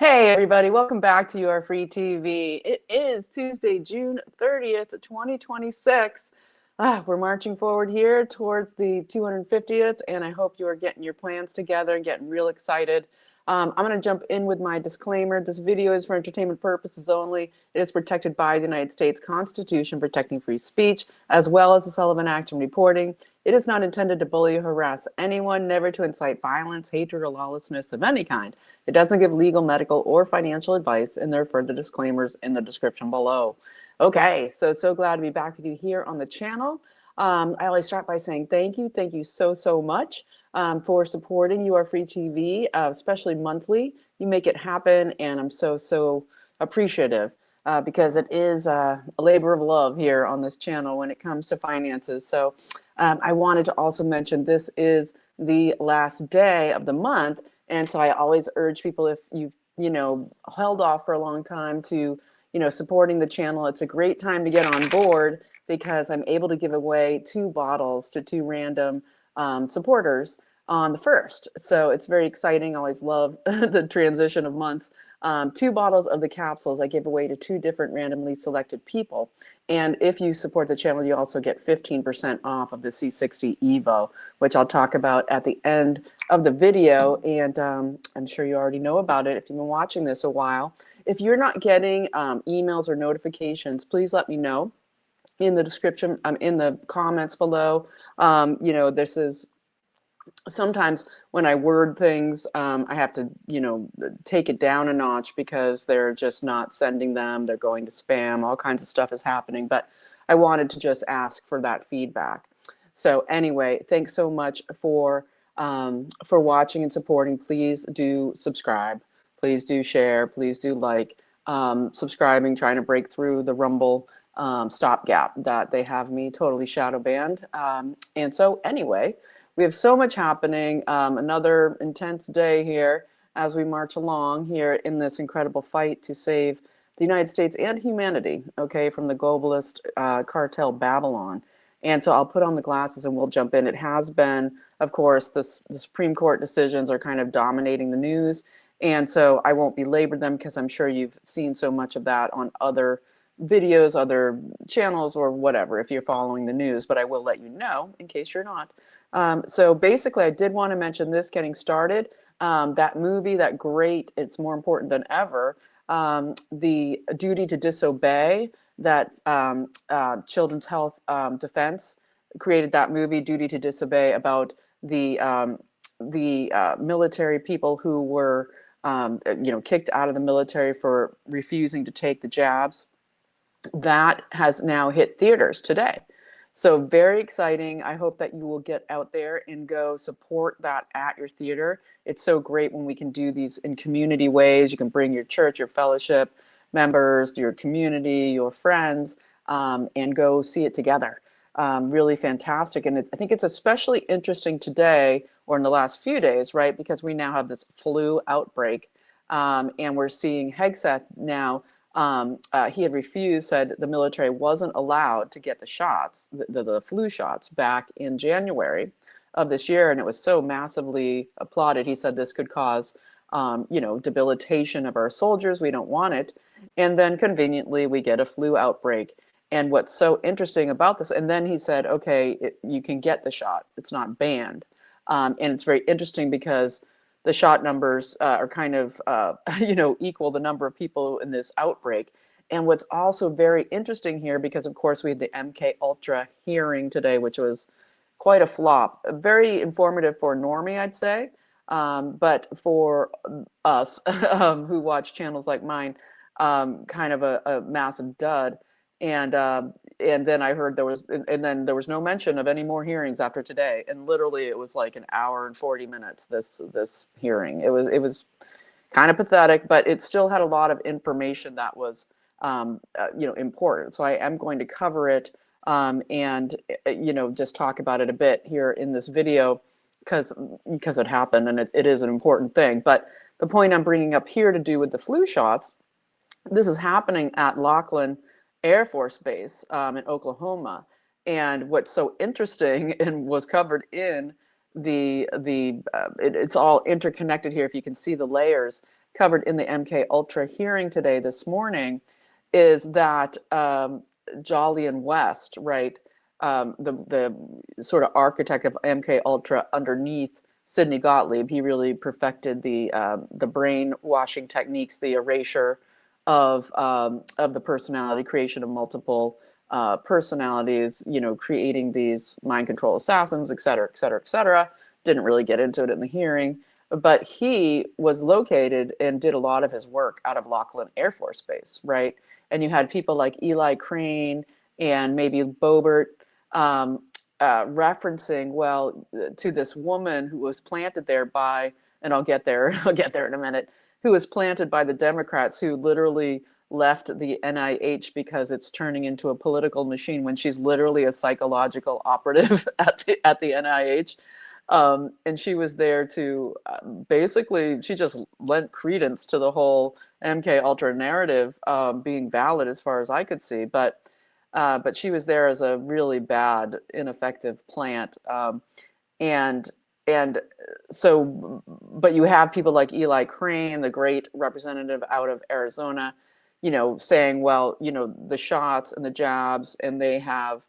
Hey everybody, welcome back to Your Free TV. It is Tuesday, June 30th, 2026. We're marching forward here towards the 250th, and I hope you are getting your plans together and getting real excited. I'm going to jump in with my disclaimer. This video is for entertainment purposes only. It is protected by the United States Constitution protecting free speech, as well as the Sullivan Act and reporting. It is not intended to bully or harass anyone, never to incite violence, hatred, or lawlessness of any kind. It doesn't give legal, medical, or financial advice, and there are further disclaimers in the description below. Okay, so glad to be back with you here on the channel. I always start by saying thank you so much for supporting You Are Free TV, especially monthly. You make it happen, and I'm so appreciative because it is a labor of love here on this channel when it comes to finances. So I wanted to also mention this is the last day of the month. And so I always urge people, if you've, held off for a long time to, supporting the channel, it's a great time to get on board because I'm able to give away 2 bottles to 2 random supporters on the 1st. So it's very exciting. I always love the transition of months. 2 bottles of the capsules I give away to 2 different randomly selected people. And if you support the channel, you also get 15% off of the C60 Evo, which I'll talk about at the end of the video. And I'm sure you already know about it if you've been watching this a while. If you're not getting emails or notifications, please let me know in the description, in the comments below. This is sometimes when I word things, I have to, take it down a notch because they're just not sending them. They're going to spam. All kinds of stuff is happening. But I wanted to just ask for that feedback. So anyway, thanks so much for watching and supporting. Please do subscribe. Please do share. Please do like. Subscribing, trying to break through the Rumble stopgap that they have me totally shadow banned. And so anyway, we have so much happening. Another intense day here as we march along here in this incredible fight to save the United States and humanity, okay, from the globalist Cartel Babylon. And so I'll put on the glasses and we'll jump in. It has been, of course, the Supreme Court decisions are kind of dominating the news. And so I won't belabor them because I'm sure you've seen so much of that on other videos, other channels, or whatever, if you're following the news. But I will let you know in case you're not. So basically, I did want to mention this getting started. That movie, that great, it's more important than ever, the duty to disobey, that Children's Health Defense created that movie, Duty to Disobey, about the military people who were kicked out of the military for refusing to take the jabs. That has now hit theaters today. So very exciting. I hope that you will get out there and go support that at your theater. It's so great when we can do these in community ways. You can bring your church, your fellowship members, your community, your friends, and go see it together. Really fantastic. And I think it's especially interesting today, or in the last few days, right? Because we now have this flu outbreak, and we're seeing Hegseth now. He had refused, said the military wasn't allowed to get the shots, the flu shots, back in January of this year. And it was so massively applauded. He said this could cause, debilitation of our soldiers. We don't want it. And then conveniently, we get a flu outbreak. And what's so interesting about this, and then he said, okay, you can get the shot. It's not banned. And it's very interesting because the shot numbers are kind of, equal the number of people in this outbreak. And what's also very interesting here, because of course we had the MK Ultra hearing today, which was quite a flop, very informative for normie, I'd say. But for us who watch channels like mine, kind of a massive dud. And then I heard there was no mention of any more hearings after today. And literally it was like an hour and 40 minutes, this hearing. It was kind of pathetic, but it still had a lot of information that was, important. So I am going to cover it and just talk about it a bit here in this video because it happened and it is an important thing. But the point I'm bringing up here to do with the flu shots, this is happening at Laughlin Air Force Base in Oklahoma. And what's so interesting and was covered in it's all interconnected here, if you can see the layers, covered in the MK Ultra hearing today, this morning, is that Jolyon West, right, the sort of architect of MK Ultra underneath Sidney Gottlieb, he really perfected the brainwashing techniques, the erasure of the personality, creation of multiple personalities, creating these mind control assassins, et cetera, et cetera, et cetera. Didn't really get into it in the hearing, but he was located and did a lot of his work out of Laughlin Air Force Base, right? And you had people like Eli Crane and maybe Bobert referencing, well, to this woman who was planted there by, and I'll get there in a minute, who was planted by the Democrats, who literally left the NIH because it's turning into a political machine, when she's literally a psychological operative at the NIH. And she was there to basically, she just lent credence to the whole MK Ultra narrative being valid as far as I could see. But she was there as a really bad, ineffective plant. And so, but you have people like Eli Crane, the great representative out of Arizona, saying, well, the shots and the jabs, and they have,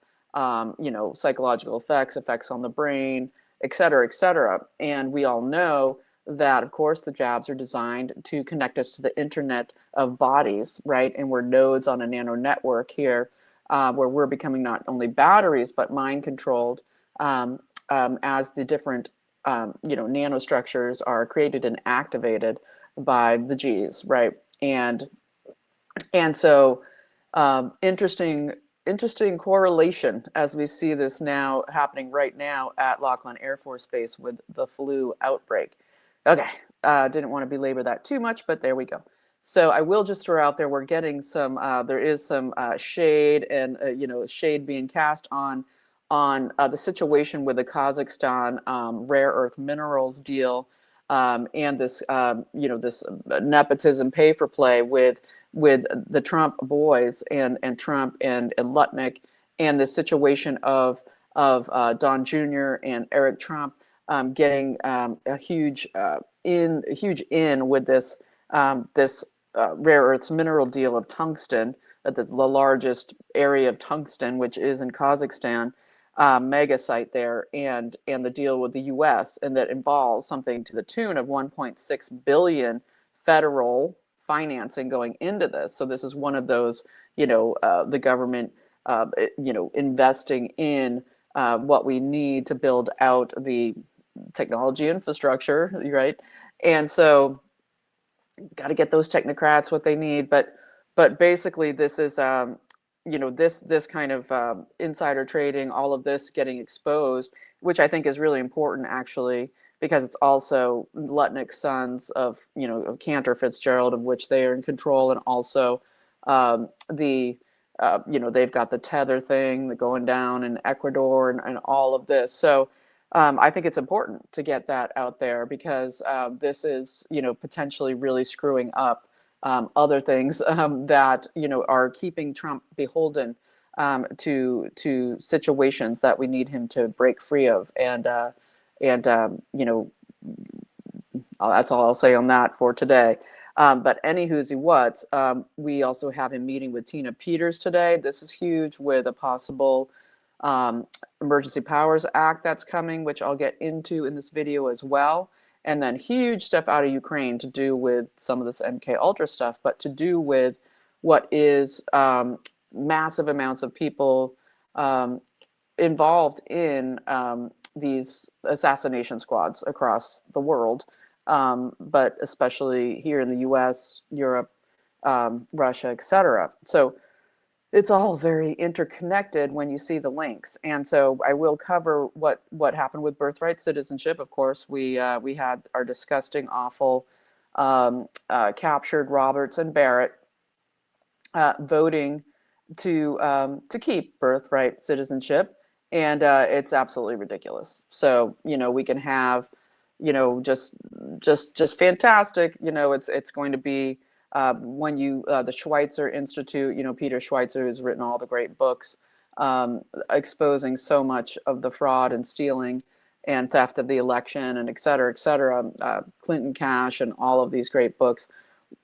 psychological effects on the brain, et cetera, et cetera. And we all know that, of course, the jabs are designed to connect us to the internet of bodies, right? And we're nodes on a nano network here, where we're becoming not only batteries, but mind controlled as the different nanostructures are created and activated by the G's, right? And so interesting correlation as we see this now happening right now at Laughlin Air Force Base with the flu outbreak. Okay, didn't want to belabor that too much, but there we go. So I will just throw out there, we're getting some, there is some shade and, shade being cast on the situation with the Kazakhstan rare earth minerals deal, and this, this nepotism pay for play with the Trump boys and Trump and Lutnick, and the situation of Don Jr. and Eric Trump getting a huge in with this rare earths mineral deal of tungsten, at the largest area of tungsten, which is in Kazakhstan, mega site there, and the deal with the U.S., and that involves something to the tune of 1.6 billion federal financing going into this. So this is one of those, the government, investing in what we need to build out the technology infrastructure, right? And so got to get those technocrats what they need, but basically this is this kind of insider trading, all of this getting exposed, which I think is really important, actually, because it's also Lutnick's sons of Cantor Fitzgerald, of which they are in control, and also they've got the tether thing going down in Ecuador, and all of this. So I think it's important to get that out there, because this is potentially really screwing up other things that are keeping Trump beholden to situations that we need him to break free of, and that's all I'll say on that for today. But anywho's what's, we also have him meeting with Tina Peters today. This is huge, with a possible Emergency Powers Act that's coming, which I'll get into in this video as well. And then huge stuff out of Ukraine to do with some of this MK Ultra stuff, but to do with what is massive amounts of people involved in these assassination squads across the world, but especially here in the US, Europe, Russia, etc. So it's all very interconnected when you see the links. And so I will cover what happened with birthright citizenship. Of course, we had our disgusting, awful, captured Roberts and Barrett voting to keep birthright citizenship, and it's absolutely ridiculous. So we can have just fantastic. It's going to be. When the Schweitzer Institute, Peter Schweitzer, who's written all the great books exposing so much of the fraud and stealing and theft of the election, and et cetera, Clinton Cash, and all of these great books.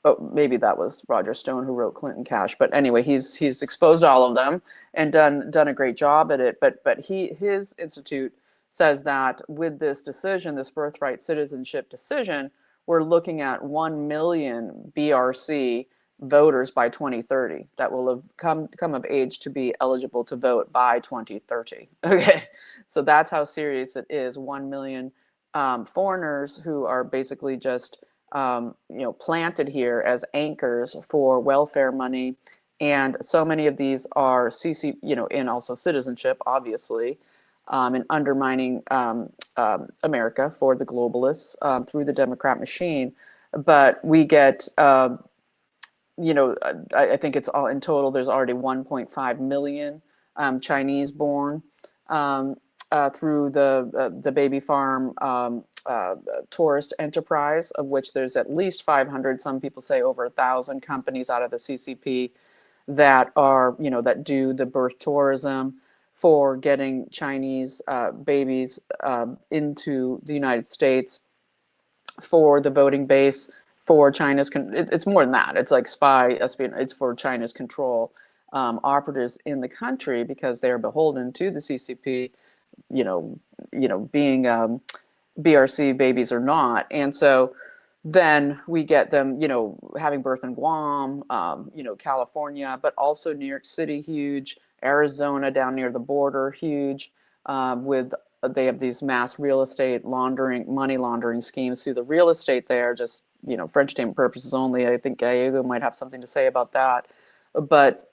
Oh, maybe that was Roger Stone who wrote Clinton Cash, but anyway, he's exposed all of them and done a great job at it. But his institute says that with this decision, this birthright citizenship decision, we're looking at 1 million BRC voters by 2030 that will have come of age to be eligible to vote by 2030. Okay, so that's how serious it is. 1 million foreigners who are basically just planted here as anchors for welfare money. And so many of these are and also citizenship, obviously, and undermining America for the globalists through the Democrat machine. But we get, I think it's all in total, there's already 1.5 million Chinese born through the baby farm tourist enterprise, of which there's at least 500, some people say over 1,000 companies out of the CCP that are, that do the birth tourism for getting Chinese babies into the United States for the voting base, for China's, it's more than that. It's like spy, espionage, it's for China's control operatives in the country, because they're beholden to the CCP, being BRC babies or not. And so then we get them, having birth in Guam, California, but also New York City, huge, Arizona down near the border, huge, they have these mass real estate money laundering schemes through the real estate there, just, for entertainment purposes only. I think Gallego might have something to say about that. But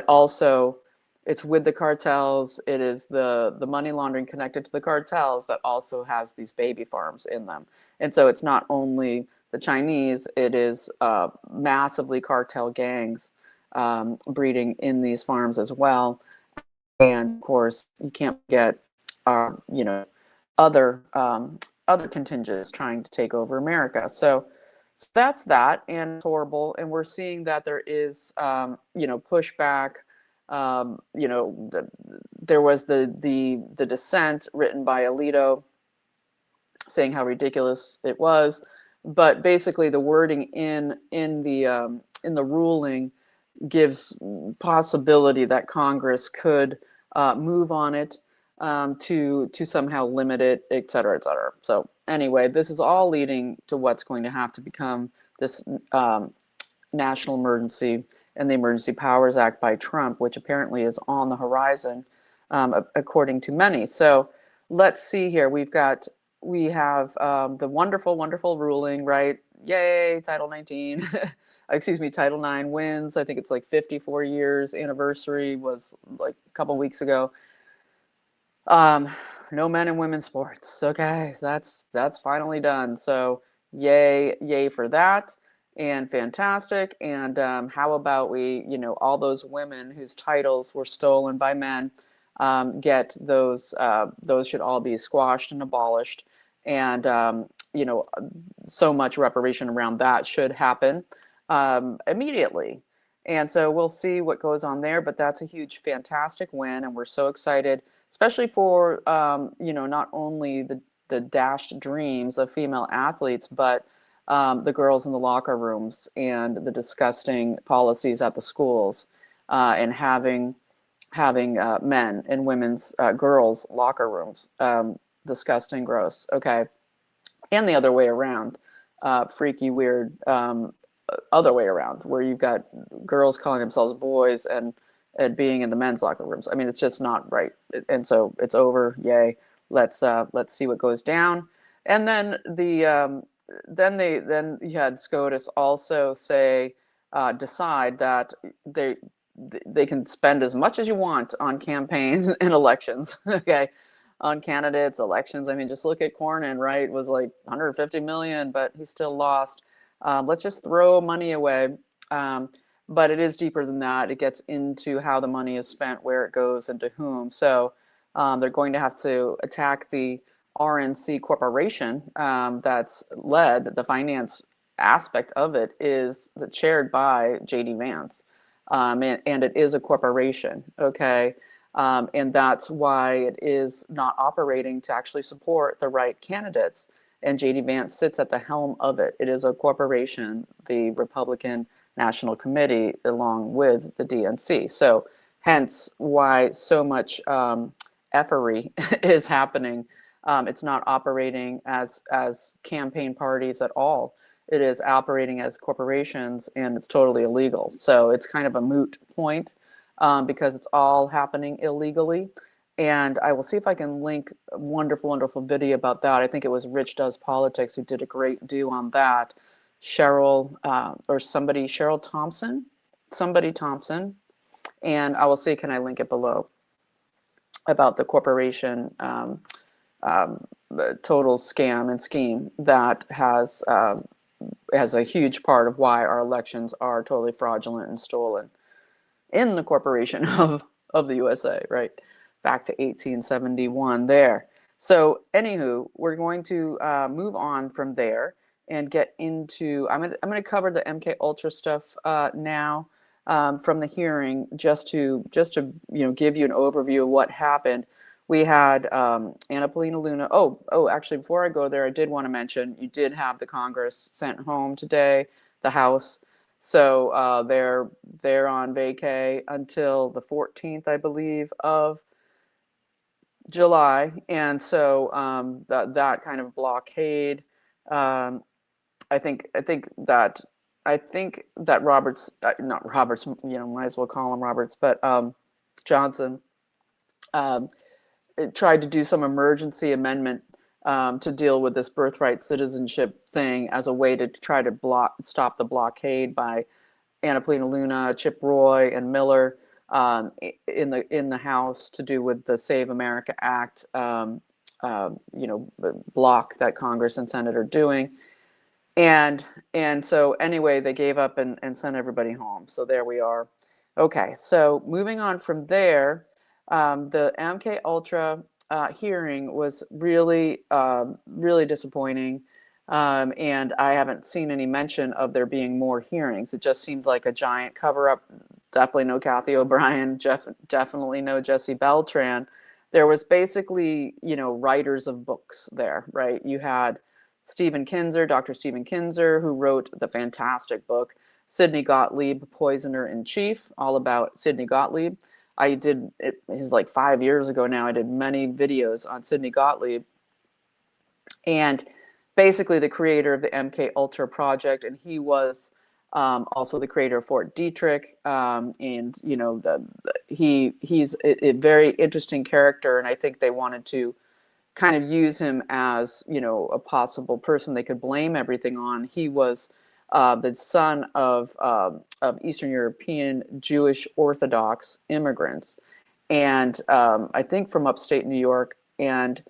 also, it's with the cartels. It is the money laundering connected to the cartels that also has these baby farms in them. And so it's not only the Chinese, it is massively cartel gangs breeding in these farms as well. And of course, you can't get other contingents trying to take over America. So that's that, and it's horrible. And we're seeing that there is pushback. There was the dissent written by Alito saying how ridiculous it was, but basically the wording in the ruling gives possibility that Congress could move on it to somehow limit it, et cetera, et cetera. So anyway, this is all leading to what's going to have to become this national emergency and the Emergency Powers Act by Trump, which apparently is on the horizon, according to many. So let's see here. We have the wonderful, wonderful ruling, right? Yay, Title 19. Excuse me, Title IX wins. I think it's like 54 years anniversary was like a couple weeks ago. No men and women's sports. Okay, so that's finally done. So yay for that. And fantastic. And how about we, all those women whose titles were stolen by men, get those should all be squashed and abolished. And, so much reparation around that should happen immediately. And so we'll see what goes on there, but that's a huge, fantastic win. And we're so excited, especially for, not only the dashed dreams of female athletes, but the girls in the locker rooms and the disgusting policies at the schools and having men and women's girls locker rooms. Disgusting, gross. Okay. And the other way around, freaky, weird, other way around, where you've got girls calling themselves boys and being in the men's locker rooms. I mean, it's just not right. And so it's over. Yay. Let's see what goes down. And then then you had SCOTUS also decide that they can spend as much as you want on campaigns and elections. Okay. On candidates, elections. I mean, just look at Cornyn, right? It was like 150 million, but he still lost. Let's just throw money away. But it is deeper than that. It gets into how the money is spent, where it goes, and to whom. So they're going to have to attack the RNC corporation that's led, the finance aspect of it is chaired by J.D. Vance. And it is a corporation, okay? And that's why it is not operating to actually support the right candidates. And JD Vance sits at the helm of it. It is a corporation, the Republican National Committee, along with the DNC. So hence why so much effery is happening. It's not operating as campaign parties at all. It is operating as corporations, and it's totally illegal. So it's kind of a moot point because it's all happening illegally. And I will see if I can link a wonderful, wonderful video about that. I think it was Rich Does Politics who did a great do on that. Cheryl Cheryl Thompson, somebody Thompson. And I will see, can I link it below, about the corporation, the total scam and scheme that has a huge part of why our elections are totally fraudulent and stolen in the corporation of the USA, right? Back to 1871 there. So anywho, we're going to move on from there and get into, I'm going to cover the MK Ultra stuff now from the hearing, just to give you an overview of what happened. We had Anna Paulina Luna. Actually, before I go there, I did want to mention you did have the Congress sent home today, the House. So they're on vacay until the 14th, I believe, of July, and so that kind of blockade. I think that Roberts, not Roberts, might as well call him Roberts, but Johnson tried to do some emergency amendment to deal with this birthright citizenship thing as a way to try to stop the blockade by Anna Paulina Luna, Chip Roy, and Miller in the House to do with the Save America Act, block that Congress and Senate are doing. And so anyway, they gave up and sent everybody home. So there we are. Okay, so moving on from there, the MK Ultra hearing was really, really disappointing. And I haven't seen any mention of there being more hearings. It just seemed like a giant cover-up. Definitely no Kathy O'Brien, definitely no Jesse Beltran. There was basically, writers of books there, right? You had Stephen Kinzer, Dr. Stephen Kinzer, who wrote the fantastic book, Sidney Gottlieb, Poisoner in Chief, all about Sidney Gottlieb. I did, it is like 5 years ago now, I did many videos on Sidney Gottlieb. And basically the creator of the MK Ultra project, and he was also the creator of Fort Detrick, and he's a very interesting character, and I think they wanted to kind of use him as a possible person they could blame everything on. He was the son of Eastern European Jewish Orthodox immigrants, and I think from upstate New York, and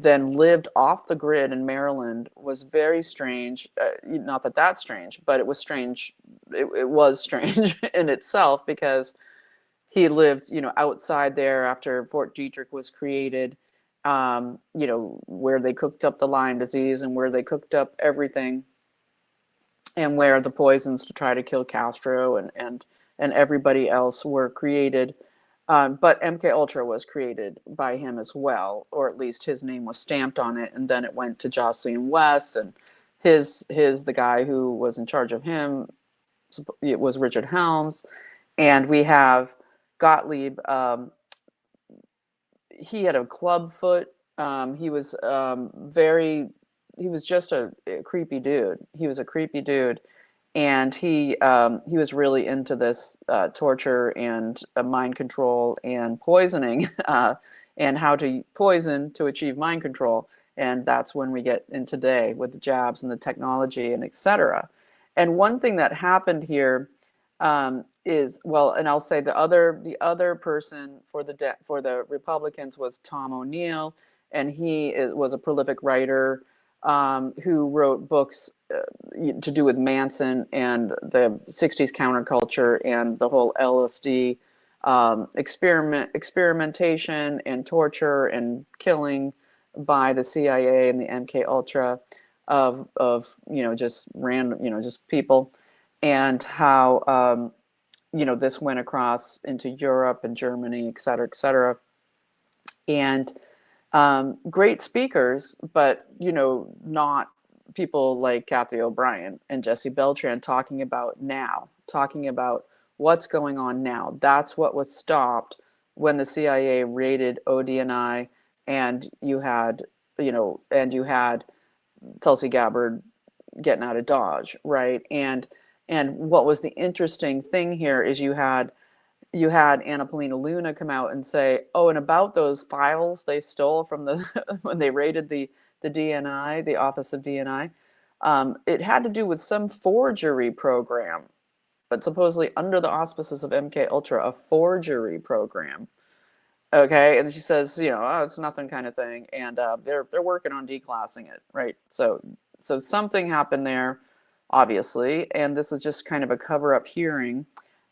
then lived off the grid in Maryland. Was very strange. Not that that's strange, but it was strange. It was strange in itself, because he lived, outside there after Fort Detrick was created, where they cooked up the Lyme disease and where they cooked up everything, and where the poisons to try to kill Castro and everybody else were created. But MK Ultra was created by him as well, or at least his name was stamped on it, and then it went to Jocelyn West, and the guy who was in charge of him, it was Richard Helms. And we have Gottlieb. He had a club foot. He was just a creepy dude. He was a creepy dude. And he was really into this torture and mind control and poisoning, and how to poison to achieve mind control. And that's when we get in today with the jabs and the technology and etc. And one thing that happened here is, well, and I'll say the other person for the Republicans was Tom O'Neill, and he was a prolific writer who wrote books to do with Manson and the 60s counterculture and the whole LSD experimentation and torture and killing by the CIA and the MK Ultra of just random, just people, and how this went across into Europe and Germany, et cetera, et cetera. And great speakers, but, not people like Kathy O'Brien and Jesse Beltran talking about what's going on now. That's what was stopped when the CIA raided ODNI, and you had Tulsi Gabbard getting out of Dodge, right? And what was the interesting thing here is you had Anna Paulina Luna come out and say, oh, and about those files they stole from the when they raided the DNI, the Office of DNI, it had to do with some forgery program, but supposedly under the auspices of MK Ultra, a forgery program. Okay, and she says, oh, it's nothing kind of thing, and they're working on declassing it, right? So something happened there, obviously, and this is just kind of a cover-up hearing,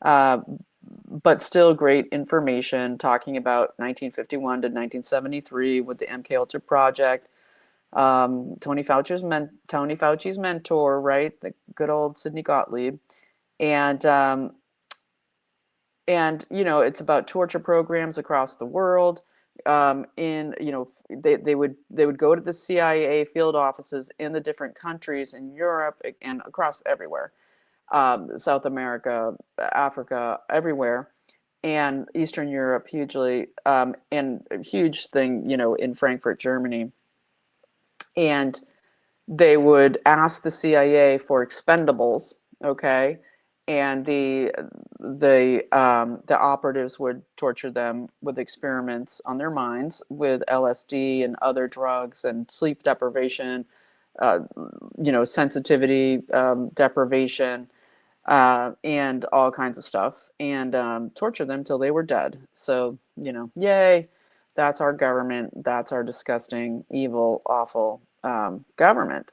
but still great information talking about 1951 to 1973 with the MK Ultra project. Tony Fauci's mentor, right? The good old Sidney Gottlieb, and it's about torture programs across the world. They would go to the CIA field offices in the different countries in Europe and across everywhere, South America, Africa, everywhere, and Eastern Europe hugely, and a huge thing, in Frankfurt, Germany. And they would ask the CIA for expendables, okay, and the operatives would torture them with experiments on their minds with LSD and other drugs and sleep deprivation, sensitivity deprivation, and all kinds of stuff, and torture them till they were dead. So, yay, that's our government. That's our disgusting, evil, awful government.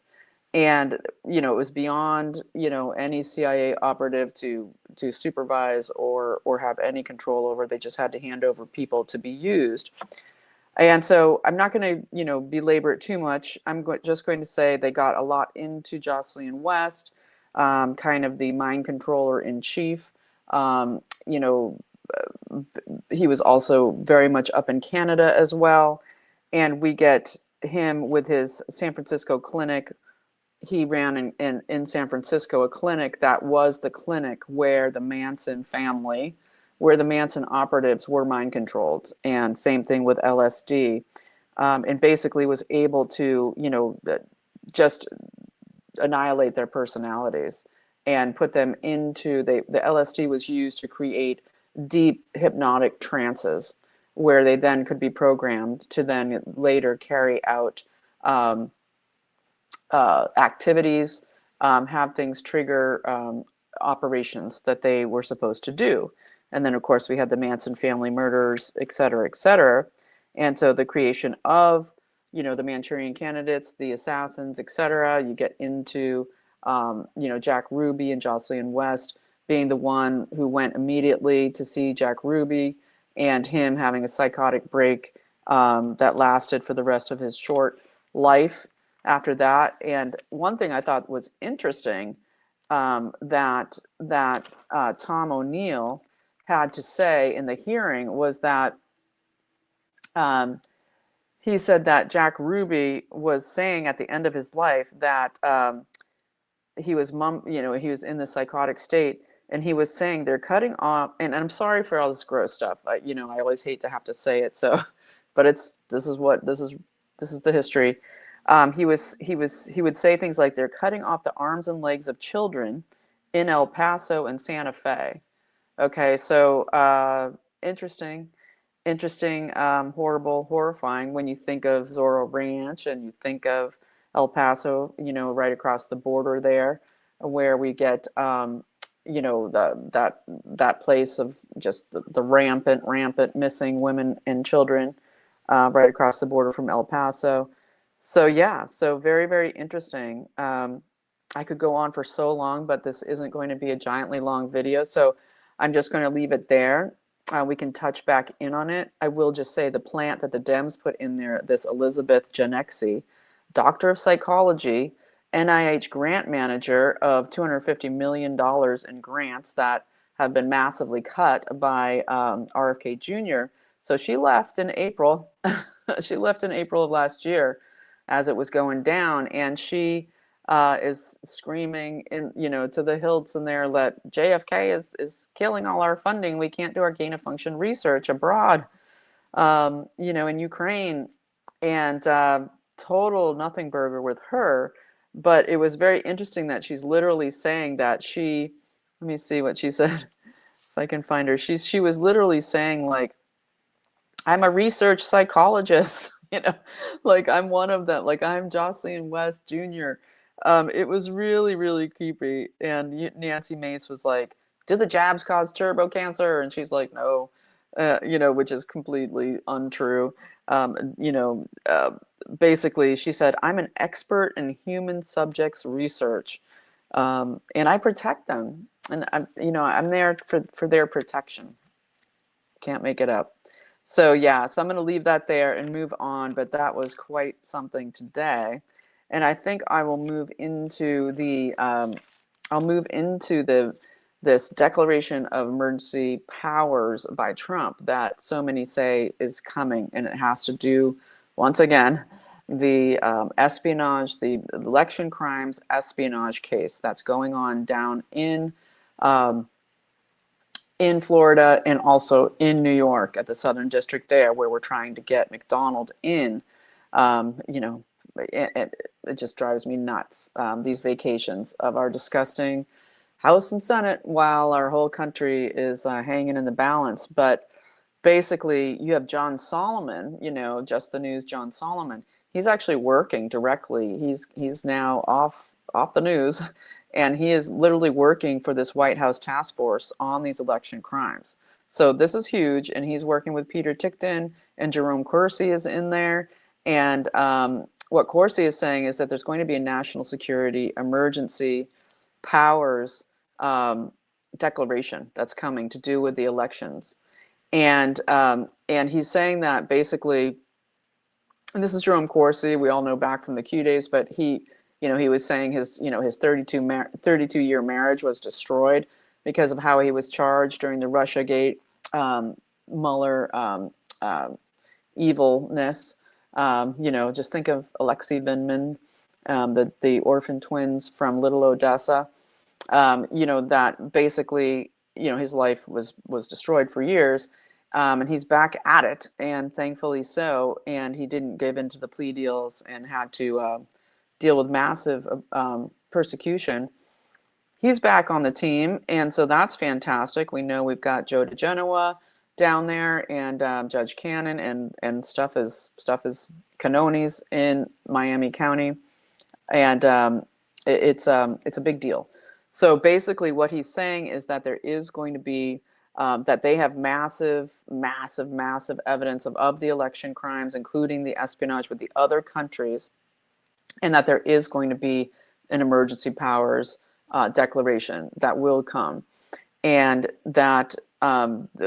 And, it was beyond, any CIA operative to supervise or have any control over. They just had to hand over people to be used. And so I'm not going to, belabor it too much. I'm just going to say they got a lot into Jocelyn West, kind of the mind controller in chief. He was also very much up in Canada as well. And we get him with his San Francisco clinic. He ran in San Francisco a clinic that was the clinic where the Manson family, where the Manson operatives were mind controlled, and same thing with LSD, and basically was able to, just annihilate their personalities and put them into the LSD was used to create deep hypnotic trances where they then could be programmed to then later carry out activities, have things trigger operations that they were supposed to do. And then, of course, we had the Manson family murders, et cetera, et cetera. And so the creation of, the Manchurian candidates, the assassins, et cetera, you get into, Jack Ruby and Jocelyn West being the one who went immediately to see Jack Ruby, and him having a psychotic break that lasted for the rest of his short life after that. And one thing I thought was interesting, that Tom O'Neill had to say in the hearing was that he said that Jack Ruby was saying at the end of his life that he was he was in the psychotic state, and he was saying they're cutting off. And I'm sorry for all this gross stuff. I always hate to have to say it. So, but this is the history. He would say things like they're cutting off the arms and legs of children in El Paso and Santa Fe. Okay, so interesting, horrible, horrifying when you think of Zorro Ranch and you think of El Paso, right across the border there, where we get, that place of just the rampant missing women and children, right across the border from El Paso. So yeah, so very, very interesting. I could go on for so long, but this isn't going to be a giantly long video, so I'm just going to leave it there. We can touch back in on it. I will just say the plant that the Dems put in there, this Elizabeth Janexi, doctor of psychology, NIH grant manager of $250 million in grants that have been massively cut by RFK Jr. So she left in April. She left in April of last year as it was going down, and she is screaming in, to the hilts in there that JFK is killing all our funding. We can't do our gain of function research abroad, in Ukraine, and total nothing burger with her. But it was very interesting that she's literally saying that let me see what she said, if I can find her. She was literally saying, like, I'm a research psychologist, like I'm one of them, like I'm Jocelyn West Jr. It was really, really creepy. And Nancy Mace was like, "Did the jabs cause turbo cancer?" And she's like, "No," which is completely untrue. Um, you know, uh, Basically, she said, "I'm an expert in human subjects research, and I protect them, and I'm there for their protection. Can't make it up." So yeah, so I'm going to leave that there and move on, but that was quite something today. And I think I will move into this Declaration of Emergency Powers by Trump that so many say is coming, and it has to do, once again, the espionage, the election crimes espionage case that's going on down um, in Florida and also in New York at the Southern District there, where we're trying to get McDonald in. It just drives me nuts, these vacations of our disgusting House and Senate while our whole country is hanging in the balance. But basically, you have John Solomon, Just the News John Solomon. He's actually working directly. He's now off the news, and he is literally working for this White House task force on these election crimes. So this is huge, and he's working with Peter Tickton, and Jerome Corsi is in there. And what Corsi is saying is that there's going to be a national security emergency powers declaration that's coming to do with the elections. And he's saying that basically, and this is Jerome Corsi, we all know back from the Q days, but he was saying his 32-year marriage was destroyed because of how he was charged during the Russiagate, Mueller evilness. Just think of Alexei Vindman, the orphan twins from Little Odessa. That basically, his life was destroyed for years, and he's back at it, and thankfully so. And he didn't give in to the plea deals and had to deal with massive persecution. He's back on the team, and so that's fantastic. We know we've got Joe DeGenoa down there, and Judge Cannon, and stuff is canones in Miami County, and it's a big deal. So basically what he's saying is that there is going to be, that they have massive evidence of the election crimes, including the espionage with the other countries, and that there is going to be an emergency powers declaration that will come. And that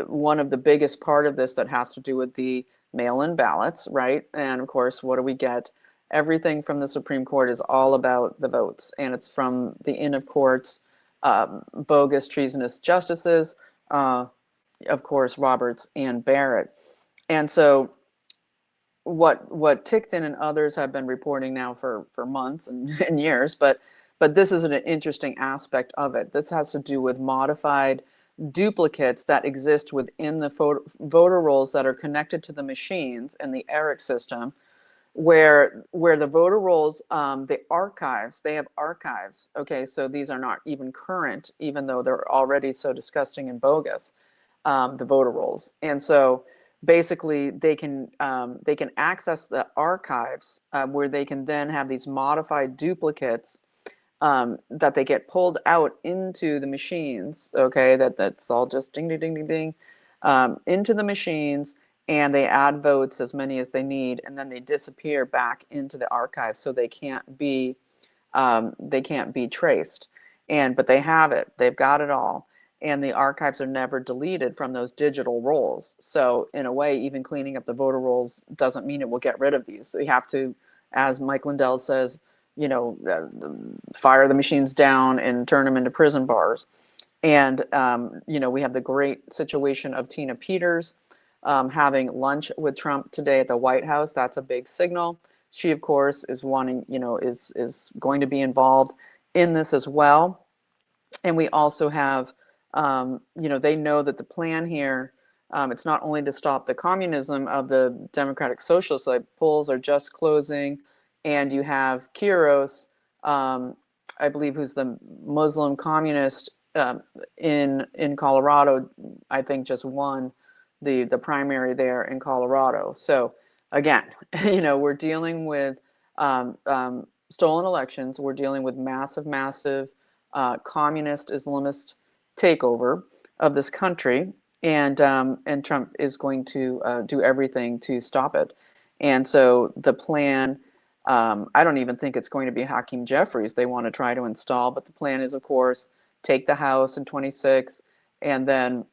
one of the biggest part of this that has to do with the mail-in ballots, right? And of course, what do we get? Everything from the Supreme Court is all about the votes, and it's from the Inn of Courts, bogus, treasonous justices, of course, Roberts and Barrett. And so what Tickton and others have been reporting now for months and years, but this is an interesting aspect of it. This has to do with modified duplicates that exist within the voter rolls that are connected to the machines and the ERIC system, where the voter rolls, the archives, they have archives. Okay, so these are not even current, even though they're already so disgusting and bogus, the voter rolls. And so basically they can access the archives, where they can then have these modified duplicates that they get pulled out into the machines. Okay, that's all just ding ding ding ding ding, into the machines, and they add votes, as many as they need, and then they disappear back into the archive, so they can't be traced. But they have it, they've got it all, and the archives are never deleted from those digital rolls. So in a way, even cleaning up the voter rolls doesn't mean it will get rid of these. So you have to, as Mike Lindell says, fire the machines down and turn them into prison bars. And, we have the great situation of Tina Peters having lunch with Trump today at the White House. That's a big signal. She, of course, is wanting, is going to be involved in this as well. And we also have, they know that the plan here, it's not only to stop the communism of the Democratic Socialists, like polls are just closing, and you have Kiros, I believe, who's the Muslim communist in Colorado, I think just won the primary there in Colorado. So again, we're dealing with stolen elections. We're dealing with massive communist Islamist takeover of this country, and Trump is going to do everything to stop it. And so the plan, I don't even think it's going to be Hakeem Jeffries they want to try to install, but the plan is, of course, take the House in 26 and then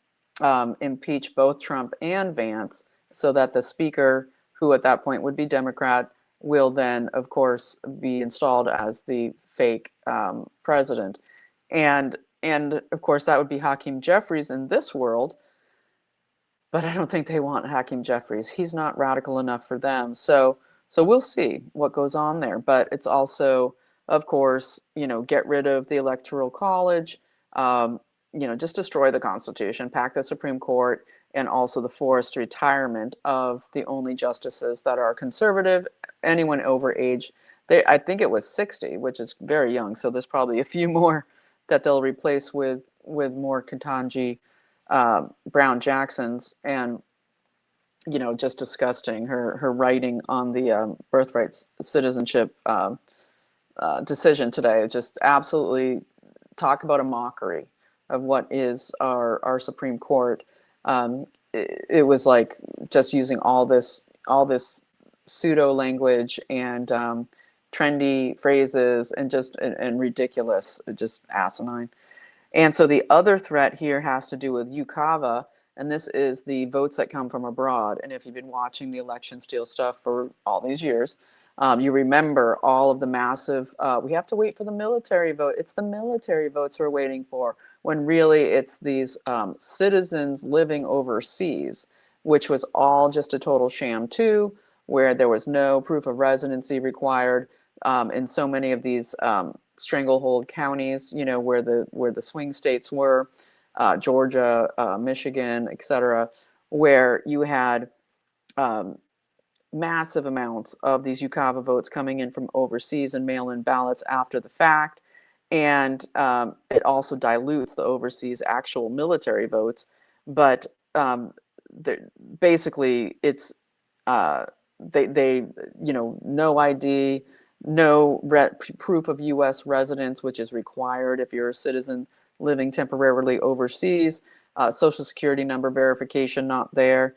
impeach both Trump and Vance, so that the speaker, who at that point would be Democrat, will then, of course, be installed as the fake president. And of course, that would be Hakeem Jeffries in this world. But I don't think they want Hakeem Jeffries. He's not radical enough for them. So we'll see what goes on there. But it's also, of course, get rid of the Electoral College, just destroy the Constitution, pack the Supreme Court, and also the forced retirement of the only justices that are conservative. Anyone over age, I think it was 60, which is very young. So there's probably a few more that they'll replace with more Ketanji Brown Jacksons. And just disgusting, her writing on the birthright citizenship decision today. Just absolutely, talk about a mockery of what is our Supreme Court. It was like just using all this pseudo language and trendy phrases and ridiculous, just asinine. And so the other threat here has to do with UCAVA, and this is the votes that come from abroad. And if you've been watching the election steal stuff for all these years, you remember all of the massive, we have to wait for the military vote. It's the military votes we're waiting for, when really it's these citizens living overseas, which was all just a total sham too, where there was no proof of residency required in so many of these stranglehold counties, where the swing states were, Georgia, Michigan, etc., where you had massive amounts of these UCAVA votes coming in from overseas and mail-in ballots after the fact. And it also dilutes the overseas actual military votes. But basically, it's they no ID, no proof of U.S. residence, which is required if you're a citizen living temporarily overseas. Social Security number verification not there.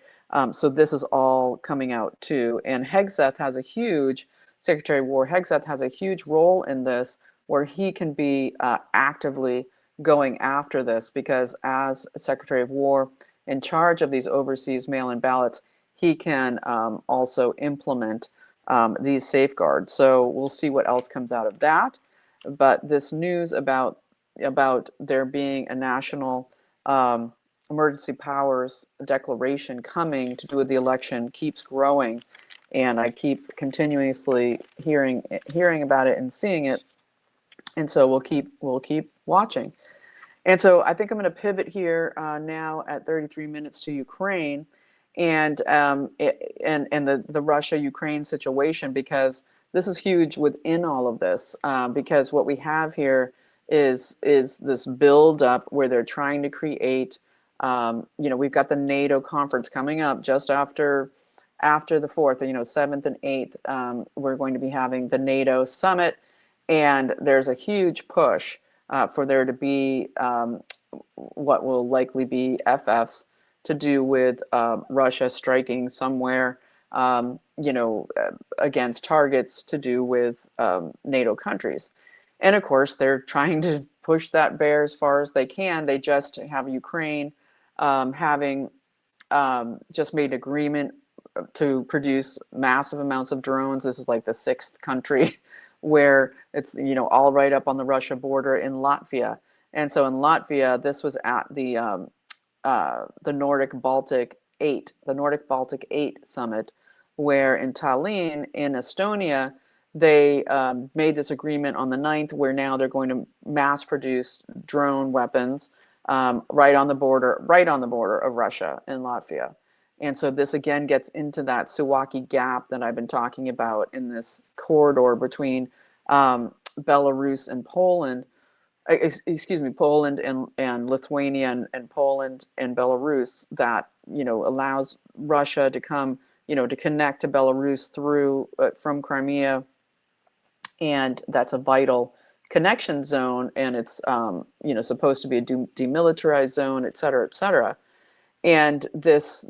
So this is all coming out too. And Secretary of War Hegseth has a huge role in this, where he can be actively going after this, because as Secretary of War in charge of these overseas mail-in ballots, he can also implement these safeguards. So we'll see what else comes out of that. But this news about there being a national emergency powers declaration coming to do with the election keeps growing, and I keep continuously hearing about it and seeing it, and so we'll keep watching. And so I think I'm going to pivot here now at 33 minutes to Ukraine and the Russia-Ukraine situation, because this is huge within all of this, because what we have here is this build-up where they're trying to create, we've got the NATO conference coming up just after the 4th, 7th and 8th, we're going to be having the NATO summit, and there's a huge push for there to be what will likely be FFs to do with Russia striking somewhere, against targets to do with NATO countries. And of course, they're trying to push that bear as far as they can. They just have Ukraine having just made agreement to produce massive amounts of drones. This is like the 6th country where it's, all right up on the Russia border in Latvia. And so in Latvia, this was at the Nordic Baltic 8 summit, where in Tallinn, in Estonia, they made this agreement on the 9th, where now they're going to mass produce drone weapons right on the border of Russia and Latvia. And so this again gets into that Suwalki gap that I've been talking about in this corridor between Belarus and Poland. Excuse me, Poland and Lithuania and Poland and Belarus, that, you know, allows Russia to come, you know, to connect to Belarus through from Crimea, and that's a vital connection zone, and it's you know, supposed to be a demilitarized zone, et cetera, et cetera. And this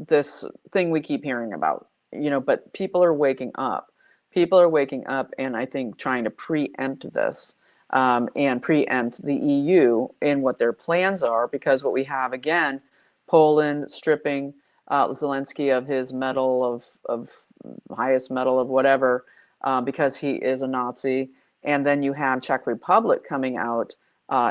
thing we keep hearing about, you know, but people are waking up. People are waking up, and I think trying to preempt this and preempt the EU in what their plans are, because what we have again, Poland stripping Zelensky of his medal of highest medal of whatever because he is a Nazi, and then you have Czech Republic coming out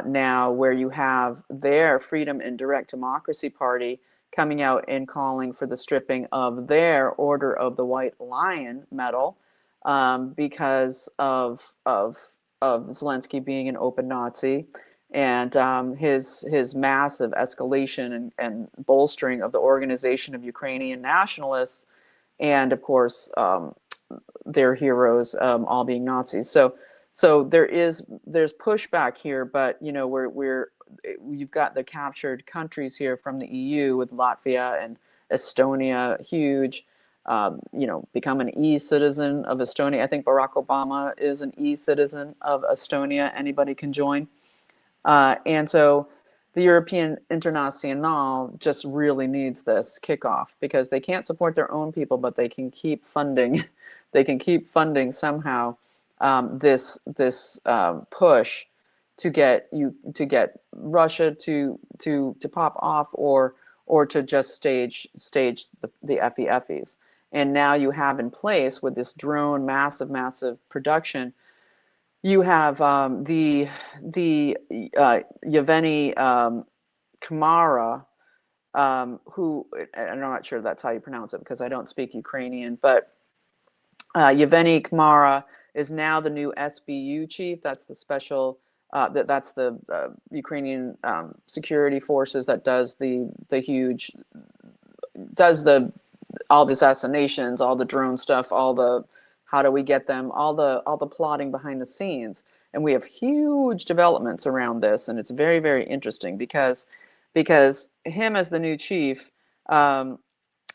now, where you have their Freedom and Direct Democracy Party coming out and calling for the stripping of their Order of the White Lion medal because of Zelensky being an open Nazi, and his massive escalation and bolstering of the Organization of Ukrainian Nationalists, and of course their heroes all being Nazis. So there's pushback here, but you know, you've got the captured countries here from the EU with Latvia and Estonia, huge. You know, become an e-citizen of Estonia. I think Barack Obama is an e-citizen of Estonia. Anybody can join. And so the European International just really needs this kickoff, because they can't support their own people, but they can keep funding. They can keep funding somehow this push to get Russia to pop off, or to just stage the FEFs. And now you have in place, with this drone massive production, you have the Yevgeny Kamara, who, and I'm not sure that's how you pronounce it because I don't speak Ukrainian, but Yevgeny Kamara is now the new SBU chief. That's the special, that's the Ukrainian security forces that does all the assassinations, all the drone stuff, all the how do we get them, all the plotting behind the scenes. And we have huge developments around this, and it's very, very interesting because him as the new chief,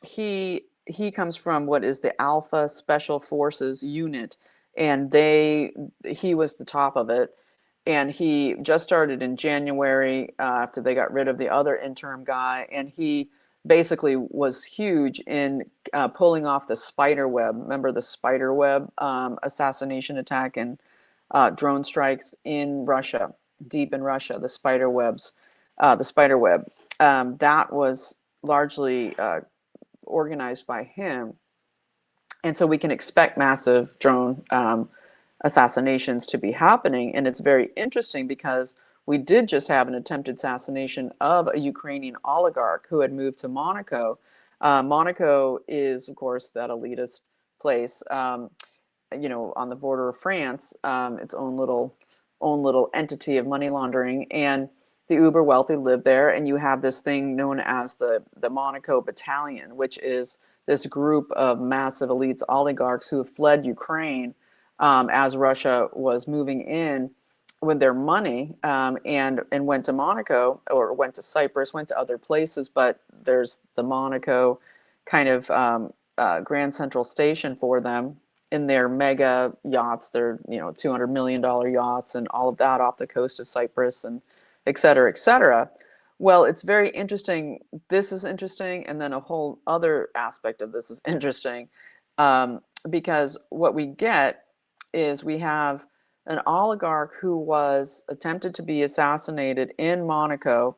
he comes from what is the Alpha Special Forces unit, and he was the top of it, and he just started in January after they got rid of the other interim guy, and he basically was huge in pulling off the spider web. Remember the spider web assassination attack and drone strikes in Russia, deep in Russia, the spider web. That was largely organized by him. And so we can expect massive drone assassinations to be happening. And it's very interesting because we did just have an attempted assassination of a Ukrainian oligarch who had moved to Monaco. Monaco is, of course, that elitist place, you know, on the border of France, its own little entity of money laundering. And the uber wealthy live there. And you have this thing known as the Monaco Battalion, which is this group of massive elites, oligarchs who have fled Ukraine as Russia was moving in with their money, and went to Monaco, or went to Cyprus, went to other places. But there's the Monaco kind of Grand Central Station for them in their mega yachts, their $200 million yachts, and all of that off the coast of Cyprus, and et cetera, et cetera. Well, it's very interesting. This is interesting, and then a whole other aspect of this is interesting, because what we get is we have an oligarch who was attempted to be assassinated in Monaco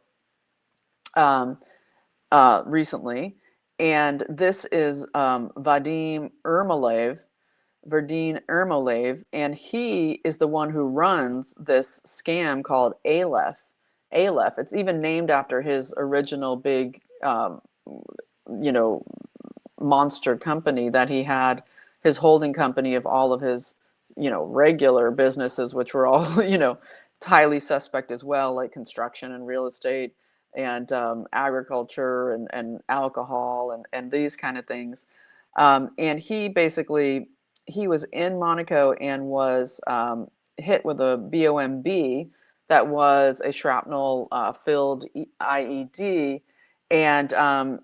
recently, and this is Vadim Ermolev, and he is the one who runs this scam called Aleph, Aleph. It's even named after his original big, you know, monster company that he had, his holding company of all of his, you know, regular businesses, which were all, you know, highly suspect as well, like construction and real estate and agriculture and alcohol and these kind of things. And he basically, he was in Monaco and was hit with a BOMB that was a shrapnel filled IED. And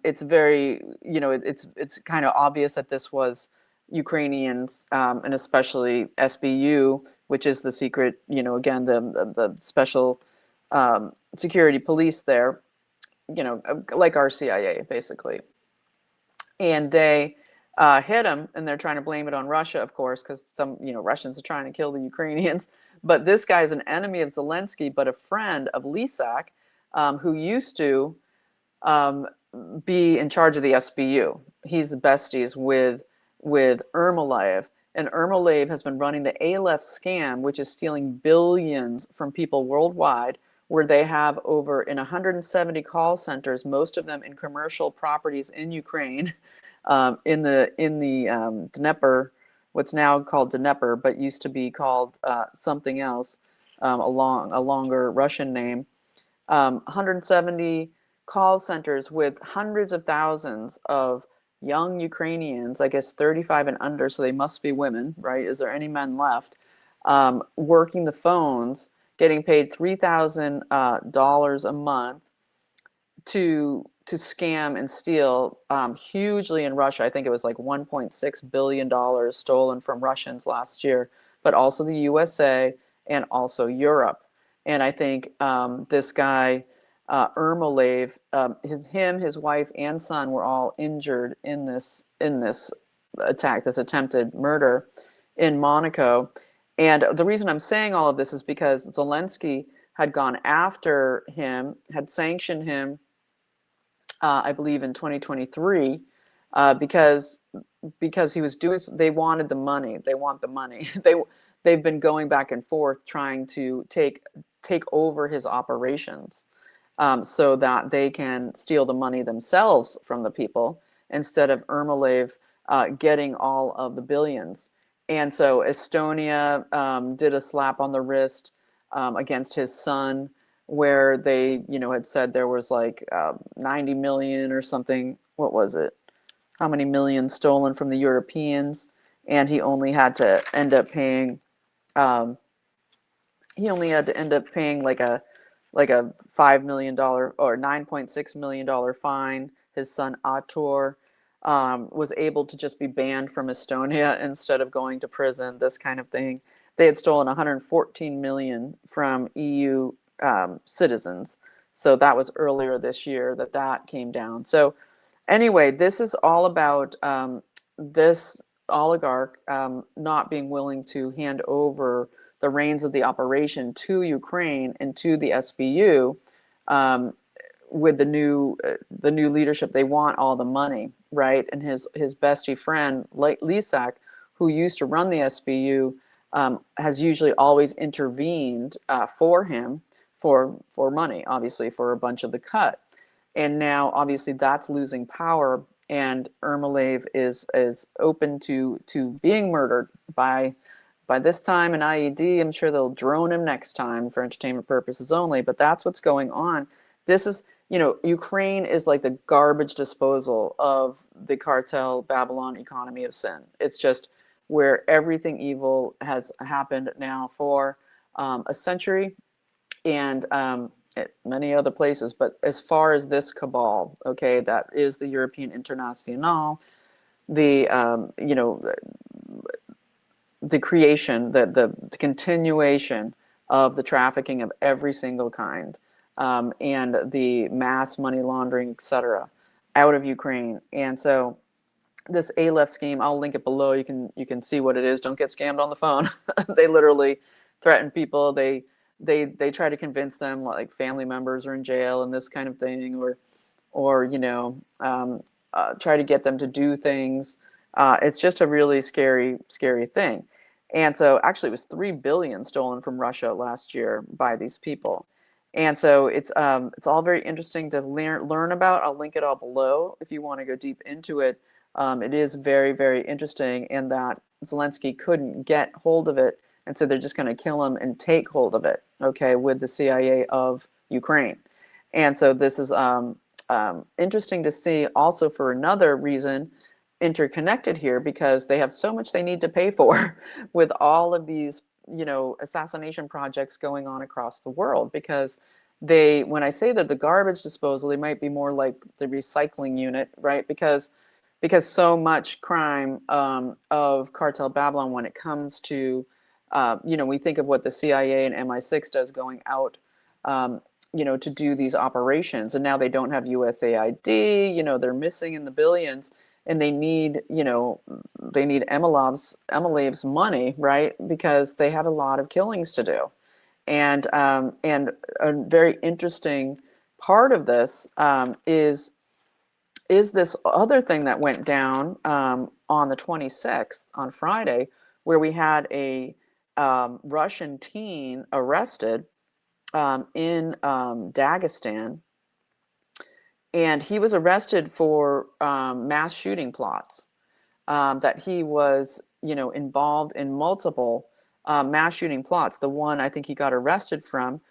it's very, you know, it's kind of obvious that this was Ukrainians, and especially SBU, which is the secret, you know, again, the special security police there, you know, like our CIA, basically. And they hit him, and they're trying to blame it on Russia, of course, because some, you know, Russians are trying to kill the Ukrainians. But this guy's an enemy of Zelensky, but a friend of Lysak, who used to be in charge of the SBU. He's besties with Ermolaev, and Ermolaev has been running the Aleph scam, which is stealing billions from people worldwide, where they have over in 170 call centers, most of them in commercial properties in Ukraine, in the Dnieper, what's now called Dnieper, but used to be called something else, a longer Russian name. 170 call centers with hundreds of thousands of young Ukrainians, I guess 35 and under, so they must be women, right? Is there any men left? Working the phones, getting paid $3,000 a month to scam and steal hugely in Russia. I think it was like $1.6 billion stolen from Russians last year, but also the USA and also Europe. And I think this guy, Ermolaev, his wife and son were all injured in this attack, this attempted murder in Monaco. And the reason I'm saying all of this is because Zelensky had gone after him, had sanctioned him, I believe in 2023, because he was doing. They wanted the money. They want the money. They've been going back and forth trying to take over his operations, so that they can steal the money themselves from the people instead of Ermolaev getting all of the billions. And so Estonia did a slap on the wrist against his son, where they, you know, had said there was like 90 million or something. What was it? How many millions stolen from the Europeans? And he only had to end up paying. He only had to end up paying like a $5 million or $9.6 million fine. His son Artur was able to just be banned from Estonia instead of going to prison. This kind of thing. They had stolen 114 million from EU citizens. So that was earlier this year that came down. So anyway, this is all about this oligarch not being willing to hand over the reins of the operation to Ukraine and to the SBU. With the new leadership, they want all the money, right? And his bestie friend, like Lysak, who used to run the SBU, has usually always intervened for him for money, obviously for a bunch of the cut. And now, obviously, that's losing power, and Ermolaev is open to being murdered by this time an IED. I'm sure they'll drone him next time for entertainment purposes only, but that's what's going on. This is, you know, Ukraine is like the garbage disposal of the Cartel Babylon economy of sin. It's just where everything evil has happened now for a century, and many other places. But as far as this cabal, okay, that is the European International, the you know, the creation, the continuation of the trafficking of every single kind, and the mass money laundering, etc., out of Ukraine. And so this Aleph scheme, I'll link it below. You can see what it is. Don't get scammed on the phone. They literally threaten people. They try to convince them like family members are in jail and this kind of thing, or you know, try to get them to do things. It's just a really scary thing. And so actually it was 3 billion stolen from Russia last year by these people. And so it's all very interesting to learn about. I'll link it all below if you want to go deep into it. It is very, very interesting, in that Zelensky couldn't get hold of it, and so they're just going to kill him and take hold of it, okay, with the CIA of Ukraine. And so this is interesting to see, also for another reason, interconnected here, because they have so much they need to pay for with all of these, assassination projects going on across the world. Because when I say that the garbage disposal, they might be more like the recycling unit, right? Because so much crime of Cartel Babylon, when it comes to, we think of what the CIA and MI6 does going out, to do these operations, and now they don't have USAID, they're missing in the billions, and they need, Emelev's money, right? Because they have a lot of killings to do. And a very interesting part of this is this other thing that went down on the 26th, on Friday, where we had a Russian teen arrested in Dagestan, and he was arrested for mass shooting plots. That he was, involved in multiple mass shooting plots. The one I think he got arrested for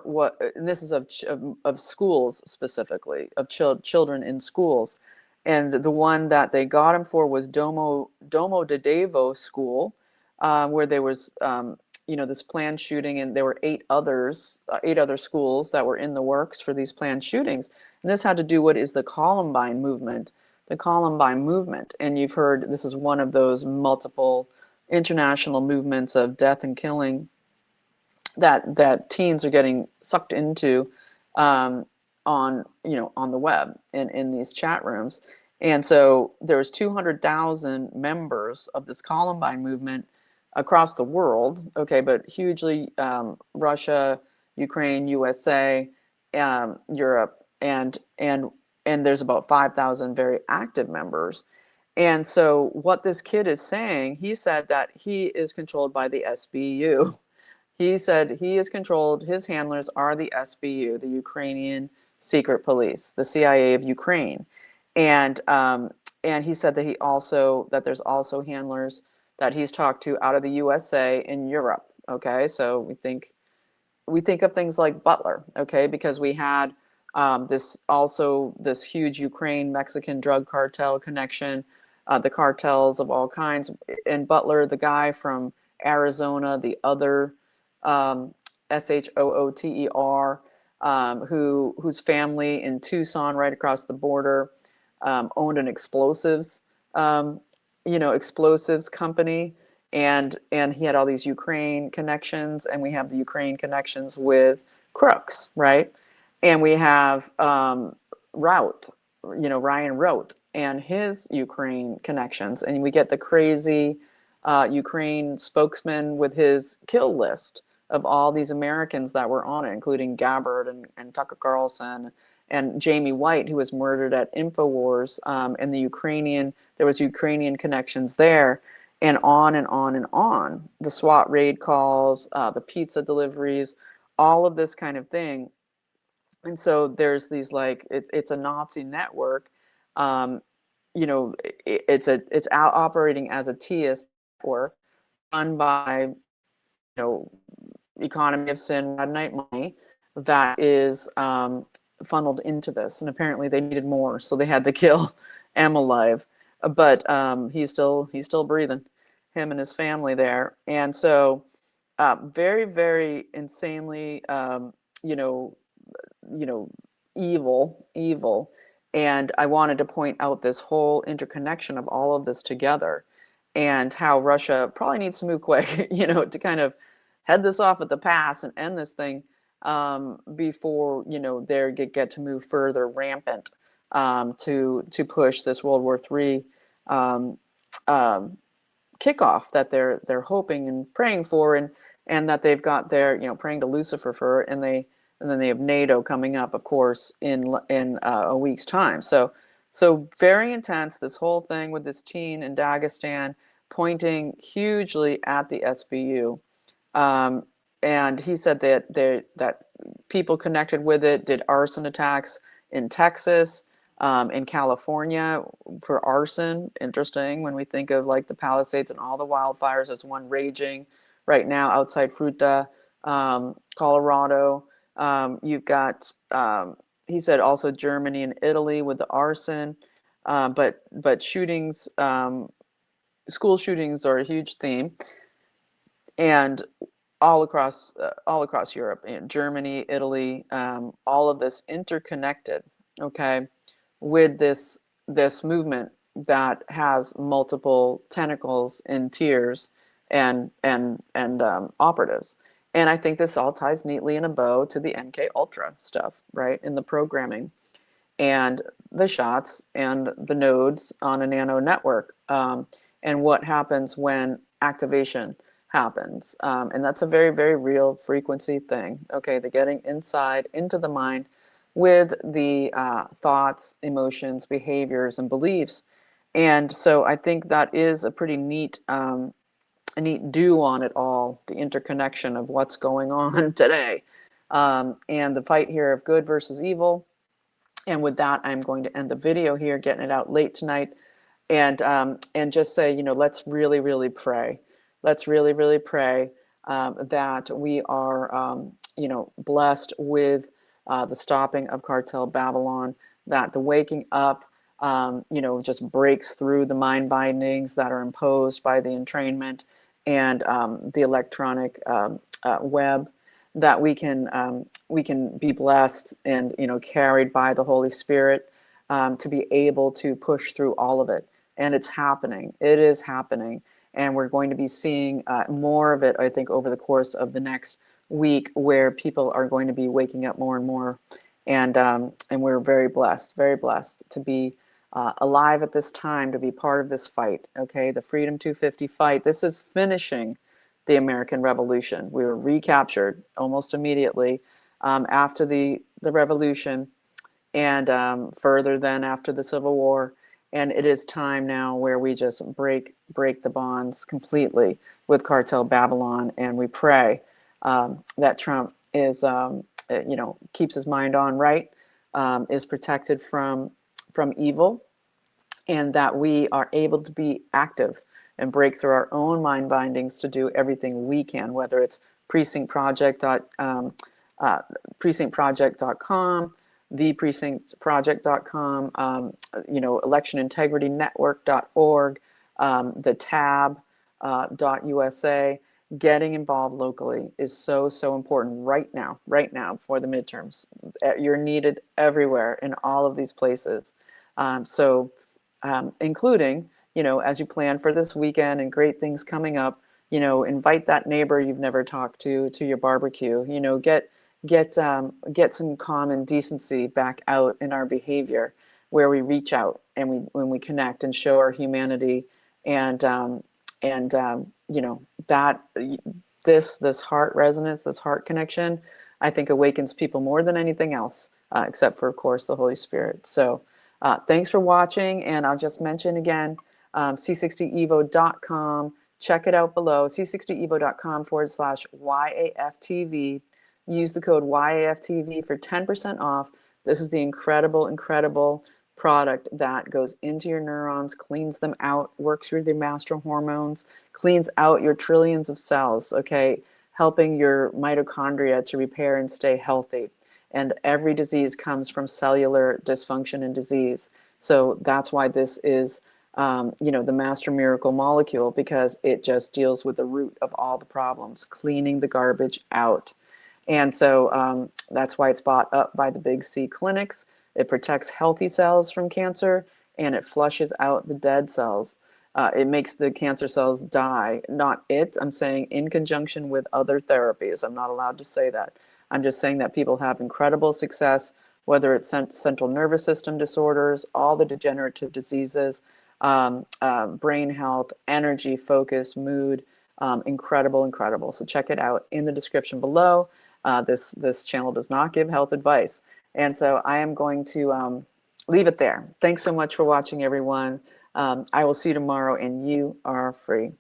what, and this is of schools specifically, of children in schools, and the one that they got him for was Domo de Devo school, where there was this planned shooting, and there were eight other schools that were in the works for these planned shootings, and this had to do what is the Columbine movement. The Columbine Movement, and you've heard this is one of those multiple international movements of death and killing that teens are getting sucked into on the web and in these chat rooms. And so there's 200,000 members of this Columbine movement across the world, okay, but hugely Russia, Ukraine, USA, Europe, and there's about 5,000 very active members. And so what this kid is saying, he said that he is controlled by the SBU. He said he is controlled, his handlers are the SBU, the Ukrainian secret police, the CIA of Ukraine. And he said that there's also handlers that he's talked to out of the USA and Europe. Okay, so we think of things like Butler, okay, because we had this huge Ukraine Mexican drug cartel connection, the cartels of all kinds, and Butler, the guy from Arizona, the other Shooter, whose family in Tucson, right across the border, owned an explosives company, and he had all these Ukraine connections, and we have the Ukraine connections with crooks, right? And we have Routh, Ryan Routh, and his Ukraine connections, and we get the crazy Ukraine spokesman with his kill list of all these Americans that were on it, including Gabbard and Tucker Carlson and Jamie White, who was murdered at InfoWars, and there was Ukrainian connections there, and on and on and on. The SWAT raid calls, the pizza deliveries, all of this kind of thing. And so there's these, like, it's a Nazi network. It's operating as a TS network run by, economy of sin, red night money, that is funneled into this. And apparently they needed more, so they had to kill AmRev. But he's still breathing, him and his family there. And so very, very insanely, evil. And I wanted to point out this whole interconnection of all of this together, and how Russia probably needs to move quick, to kind of head this off at the pass and end this thing before they get to move further rampant to push this World War III kickoff that they're hoping and praying for, and that they've got their praying to Lucifer for, and then they have NATO coming up, of course, in a week's time. So very intense, this whole thing with this teen in Dagestan, pointing hugely at the SBU. And he said that people connected with it did arson attacks in Texas, in California for arson. Interesting when we think of like the Palisades and all the wildfires. There's one raging right now outside Fruta, Colorado. You've got, he said also Germany and Italy with the arson, but shootings, school shootings are a huge theme, and all across Europe, Germany, Italy, all of this interconnected, okay, with this movement that has multiple tentacles and tiers and operatives. And I think this all ties neatly in a bow to the MK Ultra stuff, right? In the programming and the shots and the nodes on a nano network, and what happens when activation happens. And that's a very, very real frequency thing. Okay, the getting inside into the mind with the thoughts, emotions, behaviors, and beliefs. And so I think that is a pretty neat, do on it all, the interconnection of what's going on today, and the fight here of good versus evil. And with that, I'm going to end the video here, getting it out late tonight, and just say, let's really, really pray. Let's really, really pray that we are, blessed with the stopping of Cartel Babylon, that the waking up, just breaks through the mind bindings that are imposed by the entrainment and the electronic web, that we can be blessed and carried by the Holy Spirit to be able to push through all of it. And it's happening. It is happening, and we're going to be seeing more of it, I think, over the course of the next week, where people are going to be waking up more and more, and we're very blessed to be alive at this time, to be part of this fight. Okay, the Freedom 250 fight. This is finishing the American Revolution. We were recaptured almost immediately after the Revolution, and further then after the Civil War. And it is time now where we just break the bonds completely with Cartel Babylon, and we pray that Trump is, keeps his mind on right, is protected from evil, and that we are able to be active and break through our own mind bindings to do everything we can, whether it's precinctproject.com, theprecinctproject.com, electionintegritynetwork.org, the tab.usa. Getting involved locally is so important right now for the midterms. You're needed everywhere in all of these places. Including, as you plan for this weekend and great things coming up, invite that neighbor you've never talked to your barbecue. Get some common decency back out in our behavior, where we reach out and when we connect and show our humanity, and that this heart resonance, this heart connection, I think awakens people more than anything else, except for, of course, the Holy Spirit. So thanks for watching, and I'll just mention again, c60evo.com. Check it out below, c60evo.com/YAFTV. Use the code YAFTV for 10% off. This is the incredible product that goes into your neurons, cleans them out, works with your master hormones, cleans out your trillions of cells, okay, helping your mitochondria to repair and stay healthy. And every disease comes from cellular dysfunction and disease. So that's why this is, the master miracle molecule, because it just deals with the root of all the problems, cleaning the garbage out. And so that's why it's bought up by the big C clinics. It protects healthy cells from cancer, and it flushes out the dead cells. It makes the cancer cells die. Not it, I'm saying in conjunction with other therapies. I'm not allowed to say that. I'm just saying that people have incredible success, whether it's central nervous system disorders, all the degenerative diseases, brain health, energy, focus, mood, incredible. So check it out in the description below. This channel does not give health advice. And so I am going to leave it there. Thanks so much for watching, everyone. I will see you tomorrow, and you are free.